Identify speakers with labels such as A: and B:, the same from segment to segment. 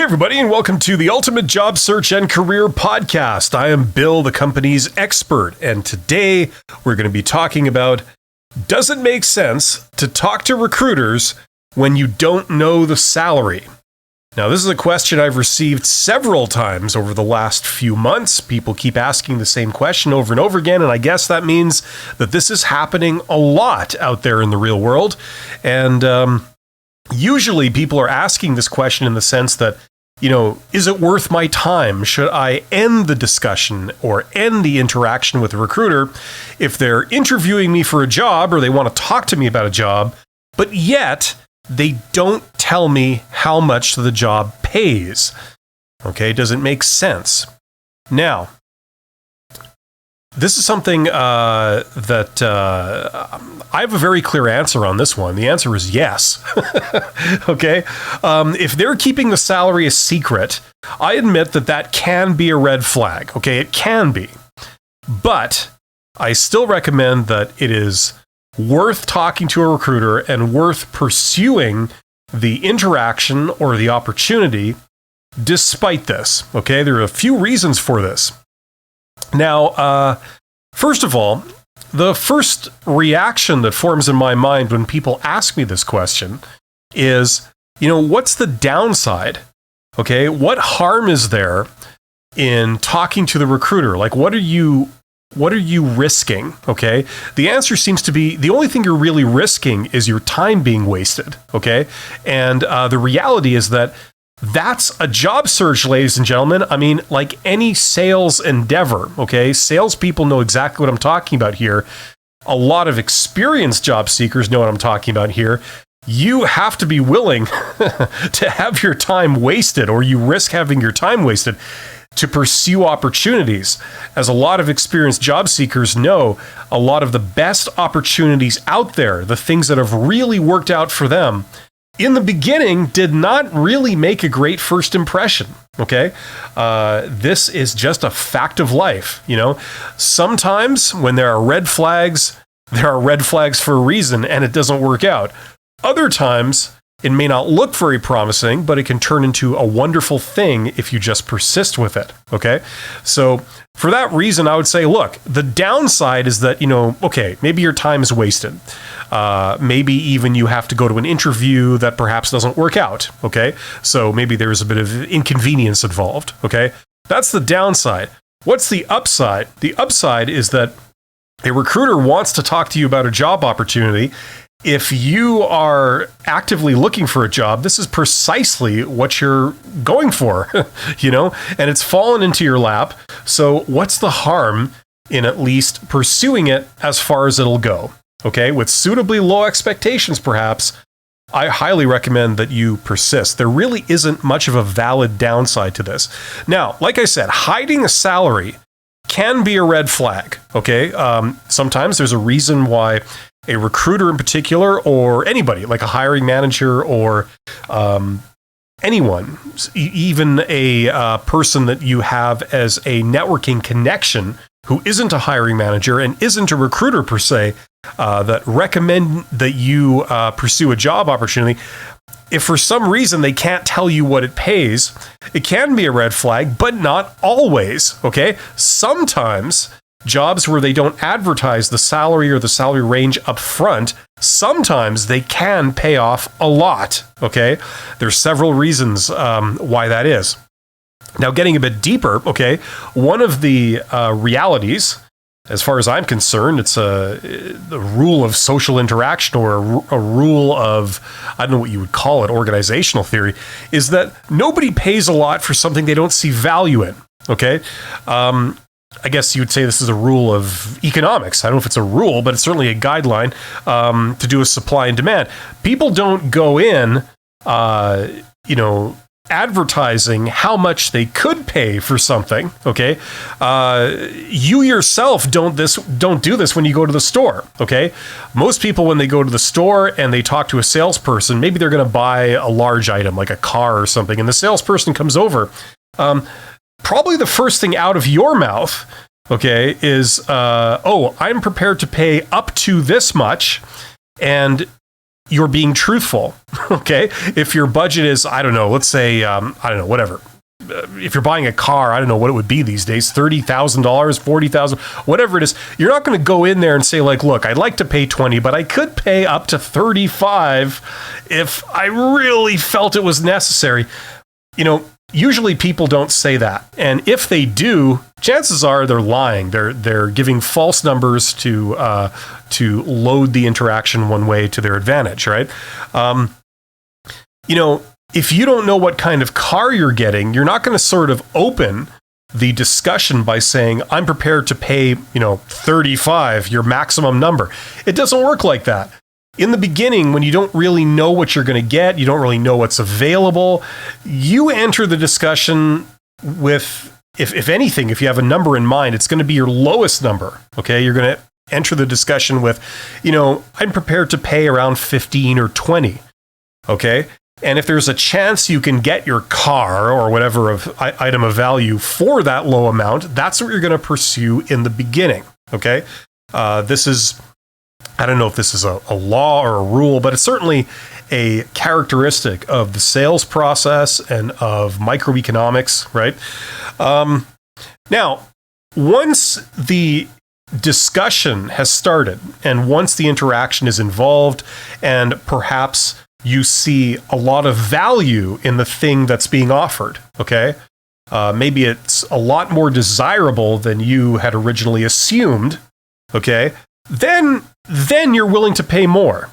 A: Hey everybody, and welcome to the Ultimate Job Search and Career Podcast. I am Bill, the company's expert, and today we're going to be talking about, does it make sense to talk to recruiters when you don't know the salary? Now, this is a question I've received several times over the last few months. People keep asking the same question over and over again, and I guess that means that this is happening a lot out there in the real world. And usually people are asking this question in the sense that, is it worth my time? Should I end the discussion or end the interaction with a recruiter if they're interviewing me for a job or they want to talk to me about a job, but yet they don't tell me how much the job pays? Okay, does it make sense? Now, this is something that I have a very clear answer on this one. The answer is yes. Okay? If they're keeping the salary a secret, I admit that can be a red flag. Okay, it can be. But I still recommend that it is worth talking to a recruiter and worth pursuing the interaction or the opportunity despite this. Okay, there are a few reasons for this. Now, first of all, the first reaction that forms in my mind when people ask me this question is, what's the downside? Okay, what harm is there in talking to the recruiter? Like, what are you risking? Okay, the answer seems to be the only thing you're really risking is your time being wasted. Okay, and the reality is that that's a job search, ladies and gentlemen. I mean, like any sales endeavor, okay? Salespeople know exactly what I'm talking about here. A lot of experienced job seekers know what I'm talking about here. You have to be willing to have your time wasted, or you risk having your time wasted to pursue opportunities. As a lot of experienced job seekers know, a lot of the best opportunities out there, the things that have really worked out for them, in the beginning, did not really make a great first impression, okay? This is just a fact of life, Sometimes when there are red flags for a reason, and it doesn't work out. Other times, it may not look very promising, but it can turn into a wonderful thing if you just persist with it, okay? So for that reason, I would say, look, the downside is that, okay, maybe your time is wasted. Maybe even you have to go to an interview that perhaps doesn't work out, okay? So maybe there's a bit of inconvenience involved, okay? That's the downside. What's the upside? The upside is that a recruiter wants to talk to you about a job opportunity. If you are actively looking for a job, this is precisely what you're going for, and it's fallen into your lap. So what's the harm in at least pursuing it as far as it'll go? Okay, with suitably low expectations, perhaps, I highly recommend that you persist. There really isn't much of a valid downside to this. Now, like I said, hiding a salary can be a red flag, okay? Sometimes there's a reason why a recruiter in particular, or anybody, like a hiring manager or anyone, even a person that you have as a networking connection who isn't a hiring manager and isn't a recruiter per se, that recommend that you pursue a job opportunity, if for some reason they can't tell you what it pays, it can be a red flag, but not always, okay? Sometimes jobs where they don't advertise the salary or the salary range up front, sometimes they can pay off a lot, okay? There's several reasons why that is. Now, getting a bit deeper, okay, one of the realities, as far as I'm concerned, it's the rule of social interaction, or a rule of, I don't know what you would call it, organizational theory, is that nobody pays a lot for something they don't see value in, okay? I guess you would say this is a rule of economics. I don't know if it's a rule, but it's certainly a guideline to do with supply and demand. People don't go in, advertising how much they could pay for something, okay? You yourself don't do this when you go to the store, okay? Most people, when they go to the store and they talk to a salesperson, maybe they're going to buy a large item like a car or something, and the salesperson comes over. Probably the first thing out of your mouth, okay, is, I'm prepared to pay up to this much, and you're being truthful. Okay. If your budget is, I don't know, let's say, I don't know, whatever. If you're buying a car, I don't know what it would be these days, $30,000, $40,000, whatever it is, you're not going to go in there and say like, look, I'd like to pay 20, but I could pay up to 35 if I really felt it was necessary. You know, usually people don't say that. And if they do, chances are they're lying. They're giving false numbers to load the interaction one way to their advantage, right? You know, if you don't know what kind of car you're getting, you're not going to sort of open the discussion by saying, I'm prepared to pay, 35, your maximum number. It doesn't work like that. In the beginning, when you don't really know what you're going to get, you don't really know what's available, you enter the discussion with, if anything, if you have a number in mind, it's going to be your lowest number. Okay. You're going to enter the discussion with, I'm prepared to pay around 15 or 20. Okay. And if there's a chance you can get your car or whatever item of value for that low amount, that's what you're going to pursue in the beginning. Okay. This is, I don't know if this is a law or a rule, but it's certainly a characteristic of the sales process and of microeconomics, right? Now, once the discussion has started and once the interaction is involved and perhaps you see a lot of value in the thing that's being offered, okay? Maybe it's a lot more desirable than you had originally assumed, okay? Then you're willing to pay more,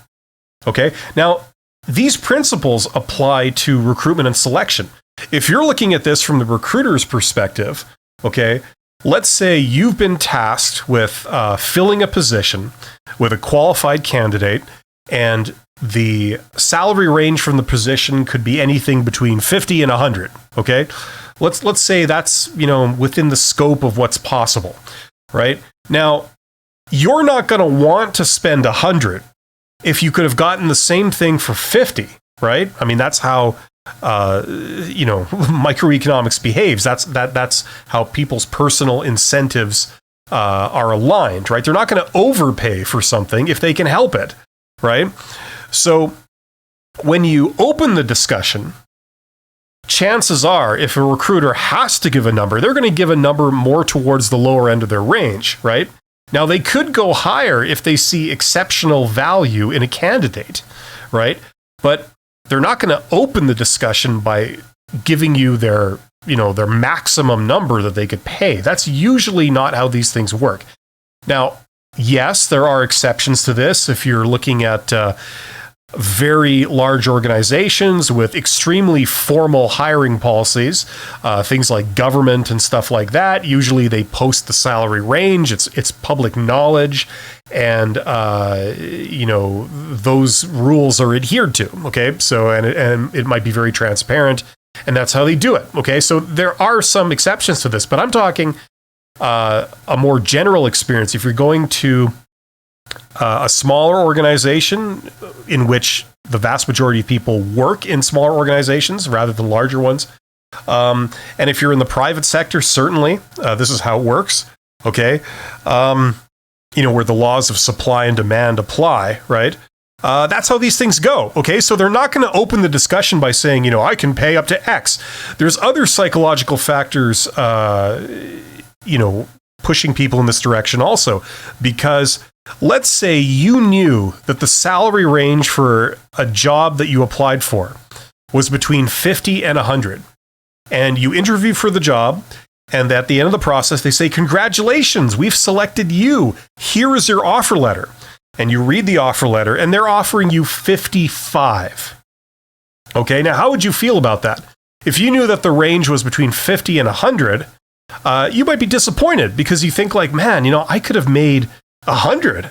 A: okay? Now, these principles apply to recruitment and selection. If you're looking at this from the recruiter's perspective, okay, let's say you've been tasked with filling a position with a qualified candidate, and the salary range from the position could be anything between 50 and 100, okay? Let's say that's, within the scope of what's possible, right? Now, you're not going to want to spend 100 if you could have gotten the same thing for 50, right? I mean, that's how microeconomics behaves. That's how people's personal incentives are aligned, right? They're not going to overpay for something if they can help it, right? So when you open the discussion, chances are, if a recruiter has to give a number, they're going to give a number more towards the lower end of their range, right? Now, they could go higher if they see exceptional value in a candidate, right? But they're not going to open the discussion by giving you their maximum number that they could pay. That's usually not how these things work. Now, yes, there are exceptions to this. If you're looking at very large organizations with extremely formal hiring policies, things like government and stuff like that, usually they post the salary range. It's public knowledge, and those rules are adhered to. Okay, so and it might be very transparent, and that's how they do it. Okay, so there are some exceptions to this, but I'm talking a more general experience. If you're going to a smaller organization in which the vast majority of people work in smaller organizations rather than larger ones, and if you're in the private sector, certainly this is how it works. Okay, where the laws of supply and demand apply, right? That's how these things go. Okay, so they're not going to open the discussion by saying, I can pay up to X. There's other psychological factors, pushing people in this direction also, because let's say you knew that the salary range for a job that you applied for was between 50 and 100, and you interview for the job, and at the end of the process, they say, congratulations, we've selected you. Here is your offer letter. And you read the offer letter, and they're offering you 55. Okay, now how would you feel about that? If you knew that the range was between 50 and 100, you might be disappointed because you think like, man, I could have made 100,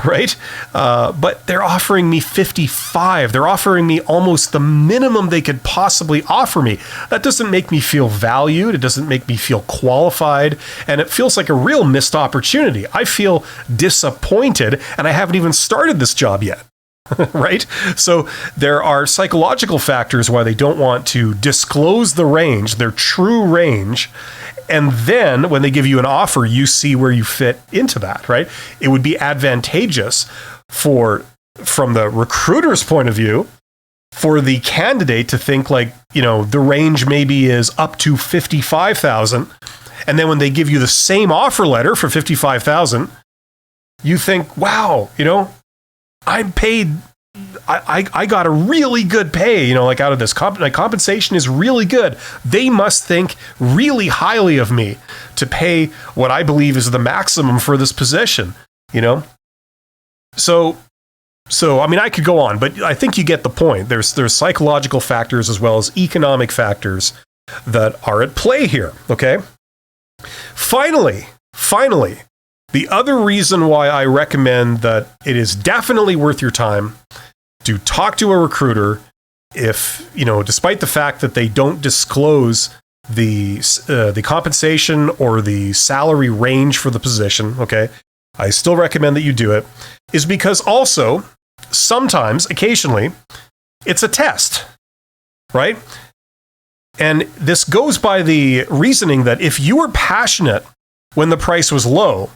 A: right? But they're offering me 55. They're offering me almost the minimum they could possibly offer me. That doesn't make me feel valued. It doesn't make me feel qualified. And it feels like a real missed opportunity. I feel disappointed, and I haven't even started this job yet. Right? So there are psychological factors why they don't want to disclose the range, their true range. And then when they give you an offer, you see where you fit into that, right? It would be advantageous for from the recruiter's point of view, for the candidate to think like, the range maybe is up to 55,000. And then when they give you the same offer letter for 55,000, you think, wow, I'm paid. I got a really good pay, like out of this. My compensation is really good. They must think really highly of me to pay what I believe is the maximum for this position, So, I mean, I could go on, but I think you get the point. There's psychological factors as well as economic factors that are at play here, okay? Finally, the other reason why I recommend that it is definitely worth your time to talk to a recruiter if, despite the fact that they don't disclose the compensation or the salary range for the position, okay? I still recommend that you do it, is because also, sometimes, occasionally, it's a test, right? And this goes by the reasoning that if you were passionate when the price was low,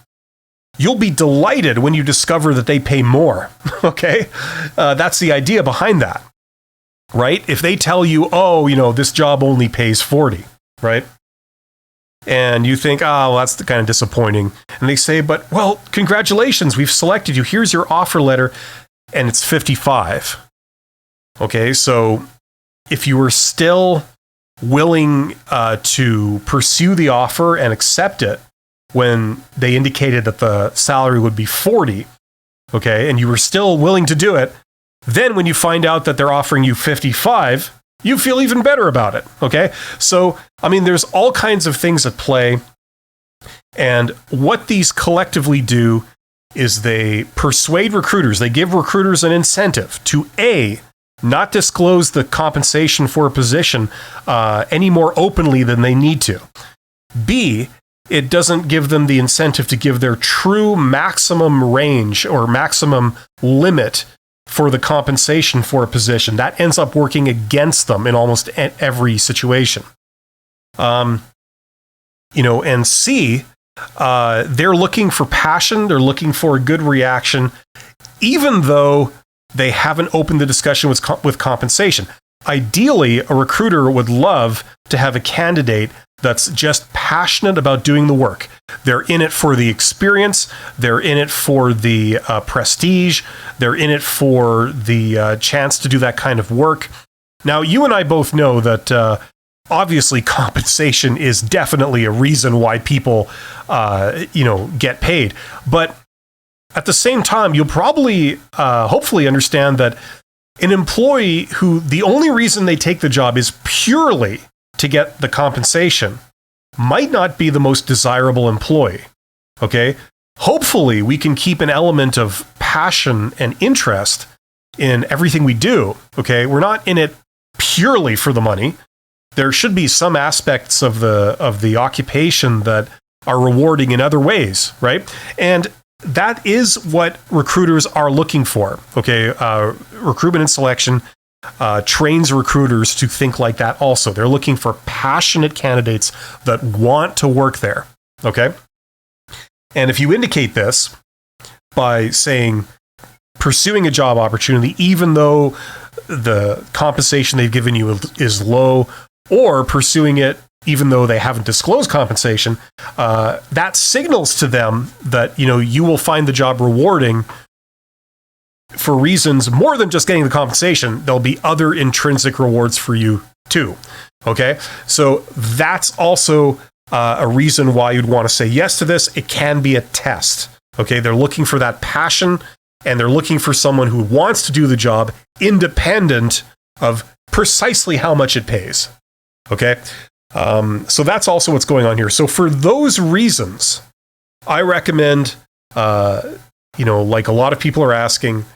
A: you'll be delighted when you discover that they pay more, okay? That's the idea behind that, right? If they tell you, this job only pays 40, right? And you think, well, that's kind of disappointing. And they say, but, well, congratulations, we've selected you. Here's your offer letter. And it's 55. Okay, so if you were still willing to pursue the offer and accept it when they indicated that the salary would be 40, okay, and you were still willing to do it, then when you find out that they're offering you 55, you feel even better about it, okay? So, I mean, there's all kinds of things at play, and what these collectively do is they persuade recruiters, they give recruiters an incentive to A, not disclose the compensation for a position any more openly than they need to. B, it doesn't give them the incentive to give their true maximum range or maximum limit for the compensation for a position. That ends up working against them in almost every situation. And C, they're looking for passion, they're looking for a good reaction, even though they haven't opened the discussion with compensation. Ideally, a recruiter would love to have a candidate that's just passionate about doing the work. They're in it for the experience, they're in it for the prestige, they're in it for the chance to do that kind of work. Now, you and I both know that obviously, compensation is definitely a reason why people, get paid. But at the same time, you'll probably, hopefully understand that an employee who the only reason they take the job is purely to get the compensation might not be the most desirable employee, okay? Hopefully, we can keep an element of passion and interest in everything we do, okay? We're not in it purely for the money. There should be some aspects of the occupation that are rewarding in other ways, right? And that is what recruiters are looking for, okay? Recruitment and selection trains recruiters to think like that also. They're looking for passionate candidates that want to work there, okay? And if you indicate this by saying, pursuing a job opportunity, even though the compensation they've given you is low, or pursuing it even though they haven't disclosed compensation, that signals to them that, you will find the job rewarding for reasons more than just getting the compensation. There'll be other intrinsic rewards for you too. Okay? So that's also a reason why you'd want to say yes to this. It can be a test. Okay? They're looking for that passion, and they're looking for someone who wants to do the job independent of precisely how much it pays. Okay? So that's also what's going on here. So for those reasons, I recommend, like a lot of people are asking,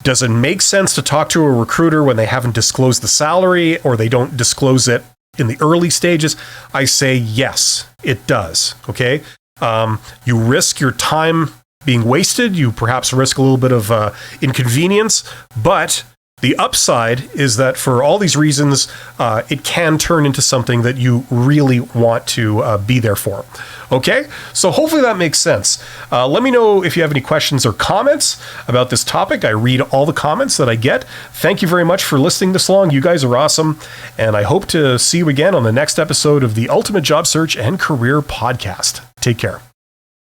A: does it make sense to talk to a recruiter when they haven't disclosed the salary or they don't disclose it in the early stages? I say yes, it does. Okay? You risk your time being wasted. You perhaps risk a little bit of inconvenience, but The upside is that for all these reasons, it can turn into something that you really want to be there for. Okay, so hopefully that makes sense. Let me know if you have any questions or comments about this topic. I read all the comments that I get. Thank you very much for listening this long. You guys are awesome. And I hope to see you again on the next episode of the Ultimate Job Search and Career Podcast. Take care.